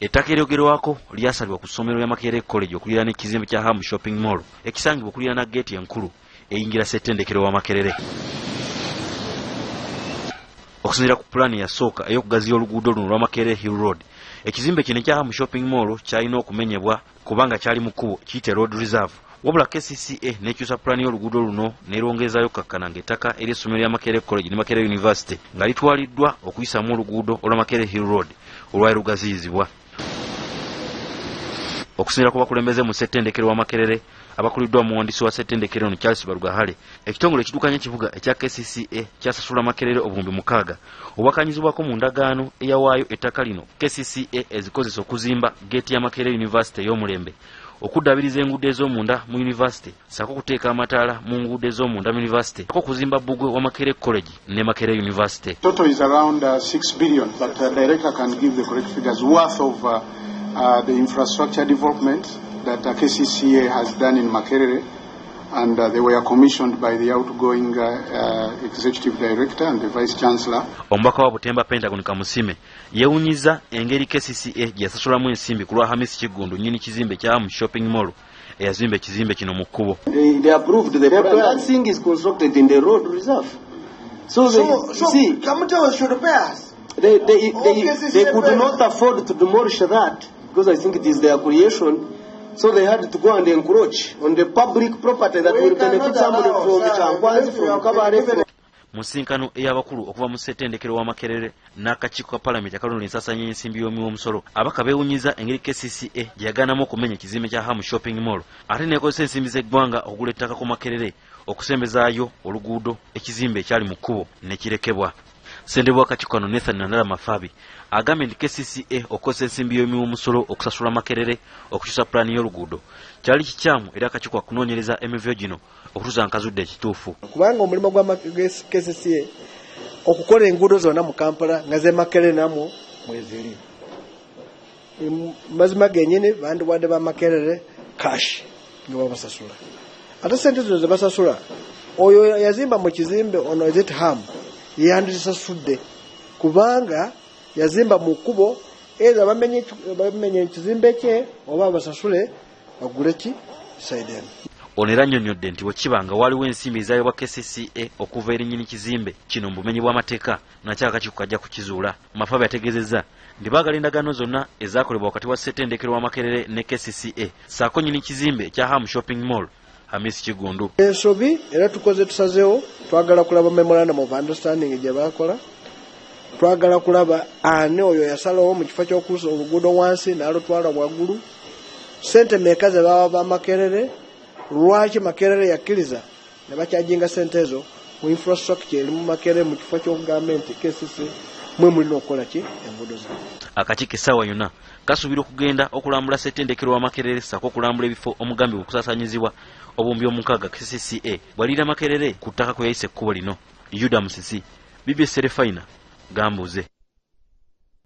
Ettaka eryogerwako lyasalibwa ku ssomero lya Makerere College okuliraana ekizimbe kya Hamu Shopping Mall ekisangibwa okuliraana geeti enkulu eyingira ssettendekero wa Makerere. Okusinziira ku pulaani yasooka ey'okugaziya oluguudo luno lwa Makerere Hill Road, ekizimbe kino ekya Hamu Shopping Mall kyalina okumenyebwa kubanga kyali mu kkubo kiyite Road Reserve. Wabula KCCA n'ekyusa pulaani y'oluguudo luno n'erongezaayo kakkana ng'ettaka ery'essomero lya Makerere College ne Makerere University nga litwaliddwa okuyisamu oluguudo olwa Makerere Hill Road olwali lugaziyizibwa. Okusinziira ku bakulembeze mu ssettendekero wa Makerere abakuliddwa muwandiisi wa ssettendekero ono Charles Barugahale, ekitongole ekidukanya ekibuga ekya KCCA kyasasula Makerere obuwumbi 600 obwakanyizibwako mu ndagaano eyawaayo ettaka lino KCCA ezikozesa okuzimba geeti ya Makerere University ey'omulembe, okuddabiriza enguudo ez'omunda mu University, ssaako okuteeka amataala mu nguudo ez'omunda mu University, ssaako okuzimba bbugwe wa Makerere College ne Makerere University. Total is around 6 billion, but the director can give the correct figures worth of the infrastructure development that KCCA has done in Makerere, and they were commissioned by the outgoing executive director and the vice chancellor. Omubaka wa Butemba Pentagon Kamusime yeewunyiza engeri KCCA gye yasasulamu ensimbi ku lwa Hamisi Kigundu nnyini kizimbe kya Hamu Shopping Mall eyazimba ekizimbe kino mu kkubo. They approved the plan. That thing is constructed in the road reserve. So see, Kamuteo should pay us. They could not afford to demolish that because I think it is their creation. So they had to go and encroach on the public property that will benefit somebody from Changwanzi, from Kabare. Musinkano ey'abakulu okuva mu ssettendekero wa Makerere n'akakiiko ka Paalamenti akalonda ensaasaanya y'ensimbi y'omusolo, abaka beewunyiza engeri KCCA gye yagaanamu okumenya ekizimbe kya Hamu Shopping Mall ate n'ekozesa ensimbi z'eggwanga okugula ettaka ku Makerere okusembezaayo oluguudo ekizimbe ekyali mu kkubo ne kirekebwa. Ssentebe w'akakiiko kano Nathan Nandala Mafabi agambye nti KCCA okukozesa ensimbi y'omusolo okusasula Makerere okukyusa pulaani y'oluguudo kyali kikyamu era akakiiko okunoonyereza emivyo gino okutuusa nkazudde ekituufu. Kubanga omulimu gwa KCCA okukola enguudo zonna mu Kampala nga ze Makerere namwo mweziri. Mazima gennyini bandiwadde ba Makerere cash nga babasasula. Ate ssente zino ze basasula oyo yazimba mu kizimbe ono ezit Hamu yandisasudde kubanga yazimba mu kkubo era bamenye ekizimbe kye oba basasule bagule ki side eno. Ono era annyonnyodde nti bwe kibanga waliwo ensimbi ezaayobwa KCCA okuva eri nnyini kizimbe kino mu bumenyi bw'amateeka nakyo akakiiko kajja kukizuula. Mafabi ategeezezza nti baagala endagaano zonna ezaakolebwa wakati wa ssettendekero wa Makerere ne KCCA ssaako nnyini kizimbe ekya Hamu Shopping Mall Hamisi Kigundu. Ensobi era tusazeewo twagala kulaba memorandum of understanding gye baakola, twagala kulaba ani oyo yasalawo mu kifo ky'okuusa oluguudo wansi n'alutwala waggulu, ssente meeka ze baba ba Makerere, lwaki Makerere yakkiriza ne bakyajinga ssente ezo mu infrastructure eri mu Makerere mu kifo ky'okugamba nti KCCA mwe mulina okukola ki enguudo zino. Akakiiko essaawa yonna kasuubira okugenda okulambula ssettendekero wa Makerere ssaako okulambula ebifo omugambibwa okusaasanyizibwa obuwumbi 600 KCCA bwaliira Makerere ku ttaka kwe yayisa ekkubo lino. Yuda Musisi, BBC Refina, Gambuze.